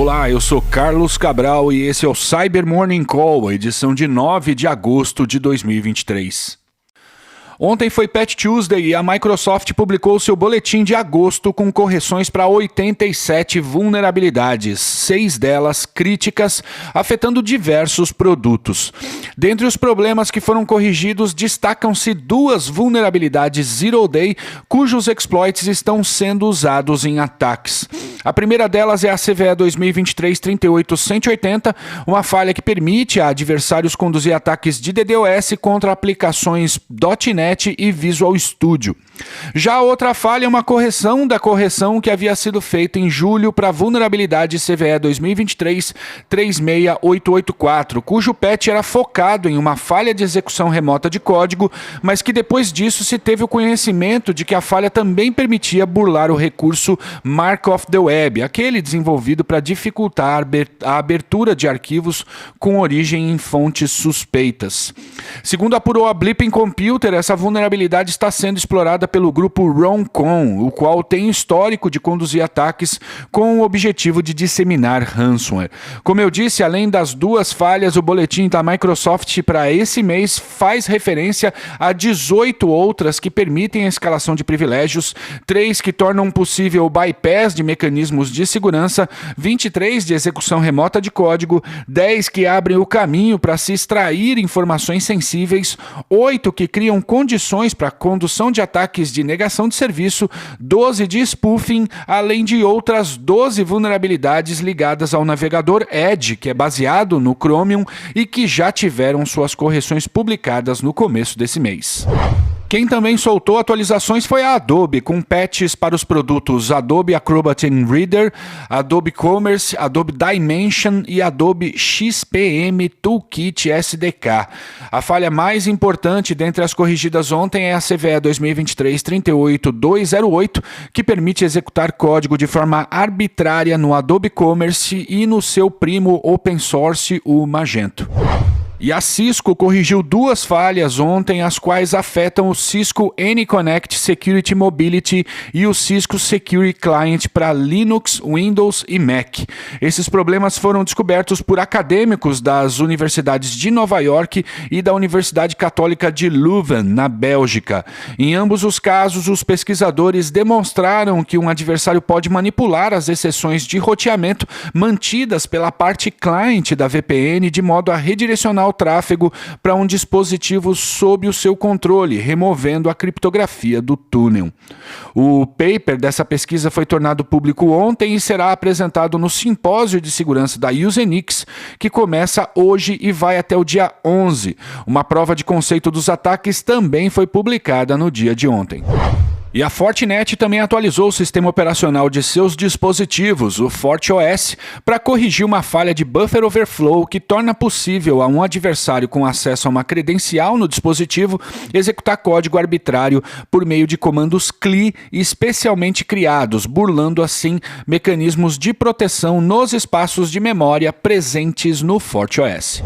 Olá, eu sou Carlos Cabral e esse é o Cyber Morning Call, edição de 9 de agosto de 2023. Ontem foi Patch Tuesday e a Microsoft publicou seu boletim de agosto com correções para 87 vulnerabilidades, 6 delas críticas, afetando diversos produtos. Dentre os problemas que foram corrigidos, destacam-se 2 vulnerabilidades Zero Day, cujos exploits estão sendo usados em ataques. A primeira delas é a CVE 2023-38180, uma falha que permite a adversários conduzir ataques de DDoS contra aplicações .NET e Visual Studio. Já a outra falha é uma correção da correção que havia sido feita em julho para a vulnerabilidade CVE 2023-36884, cujo patch era focado em uma falha de execução remota de código, mas que depois disso se teve o conhecimento de que a falha também permitia burlar o recurso Mark of the Web, aquele desenvolvido para dificultar a abertura de arquivos com origem em fontes suspeitas. Segundo apurou a Blipping Computer, essa vulnerabilidade está sendo explorada pelo grupo Roncon, o qual tem histórico de conduzir ataques com o objetivo de disseminar ransomware. Como eu disse, além das 2 falhas, o boletim da Microsoft para esse mês faz referência a 18 outras que permitem a escalação de privilégios, 3 que tornam possível o bypass de mecanismos de segurança, 23 de execução remota de código, 10 que abrem o caminho para se extrair informações sensíveis, 8 que criam condições para a condução de ataques de negação de serviço, 12 de spoofing, além de outras 12 vulnerabilidades ligadas ao navegador Edge, que é baseado no Chromium e que já tiveram suas correções publicadas no começo desse mês. Quem também soltou atualizações foi a Adobe, com patches para os produtos Adobe Acrobat Reader, Adobe Commerce, Adobe Dimension e Adobe XPM Toolkit SDK. A falha mais importante dentre as corrigidas ontem é a CVE 2023-38208, que permite executar código de forma arbitrária no Adobe Commerce e no seu primo open source, o Magento. E a Cisco corrigiu 2 falhas ontem, as quais afetam o Cisco AnyConnect Security Mobility e o Cisco Security Client para Linux, Windows e Mac. Esses problemas foram descobertos por acadêmicos das universidades de Nova York e da Universidade Católica de Leuven, na Bélgica. Em ambos os casos, os pesquisadores demonstraram que um adversário pode manipular as exceções de roteamento mantidas pela parte client da VPN de modo a redirecionar o tráfego para um dispositivo sob o seu controle, removendo a criptografia do túnel. O paper dessa pesquisa foi tornado público ontem e será apresentado no simpósio de segurança da Usenix, que começa hoje e vai até o dia 11. Uma prova de conceito dos ataques também foi publicada no dia de ontem. E a Fortinet também atualizou o sistema operacional de seus dispositivos, o FortiOS, para corrigir uma falha de buffer overflow que torna possível a um adversário com acesso a uma credencial no dispositivo executar código arbitrário por meio de comandos CLI especialmente criados, burlando assim mecanismos de proteção nos espaços de memória presentes no FortiOS.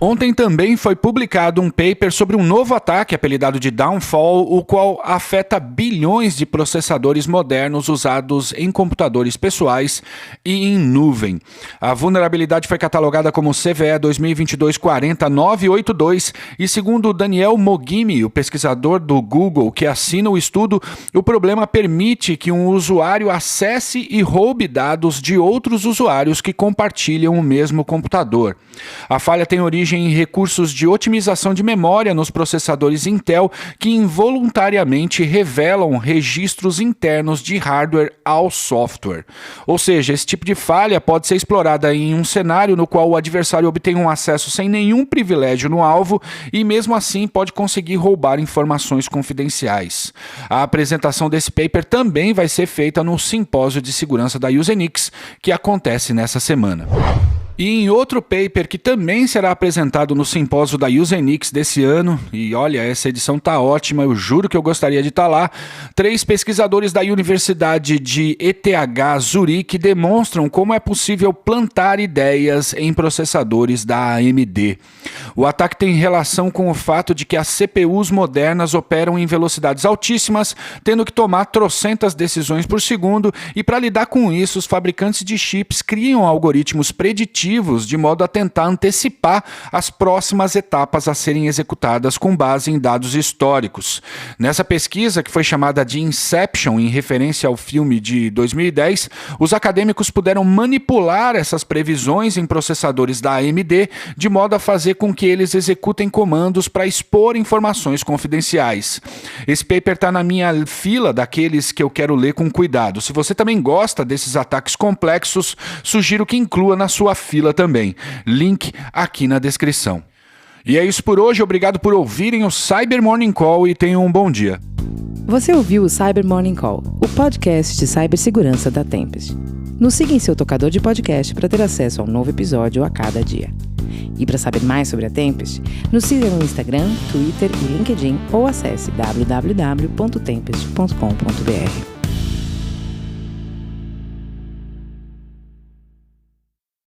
Ontem também foi publicado um paper sobre um novo ataque apelidado de Downfall, o qual afeta bilhões de processadores modernos usados em computadores pessoais e em nuvem. A vulnerabilidade foi catalogada como CVE 2022-40982 e, segundo Daniel Mogimi, o pesquisador do Google que assina o estudo, o problema permite que um usuário acesse e roube dados de outros usuários que compartilham o mesmo computador. A falha tem origem em recursos de otimização de memória nos processadores Intel que involuntariamente revelam registros internos de hardware ao software. Ou seja, esse tipo de falha pode ser explorada em um cenário no qual o adversário obtém um acesso sem nenhum privilégio no alvo e mesmo assim pode conseguir roubar informações confidenciais. A apresentação desse paper também vai ser feita no simpósio de segurança da Usenix, que acontece nessa semana. E em outro paper que também será apresentado no simpósio da Usenix desse ano, e olha, essa edição tá ótima, eu juro que eu gostaria de estar lá, 3 pesquisadores da Universidade de ETH Zurique demonstram como é possível plantar ideias em processadores da AMD. O ataque tem relação com o fato de que as CPUs modernas operam em velocidades altíssimas, tendo que tomar trocentas decisões por segundo, e para lidar com isso, os fabricantes de chips criam algoritmos preditivos de modo a tentar antecipar as próximas etapas a serem executadas com base em dados históricos. Nessa pesquisa, que foi chamada de Inception, em referência ao filme de 2010, os acadêmicos puderam manipular essas previsões em processadores da AMD de modo a fazer com que eles executem comandos para expor informações confidenciais. Esse paper está na minha fila daqueles que eu quero ler com cuidado. Se você também gosta desses ataques complexos, sugiro que inclua na sua fila também. Link aqui na descrição. E é isso por hoje, obrigado por ouvirem o Cyber Morning Call e tenham um bom dia. Você ouviu o Cyber Morning Call, o podcast de cibersegurança da Tempest. Nos siga em seu tocador de podcast para ter acesso a um novo episódio a cada dia. E para saber mais sobre a Tempest, nos siga no Instagram, Twitter e LinkedIn ou acesse www.tempest.com.br.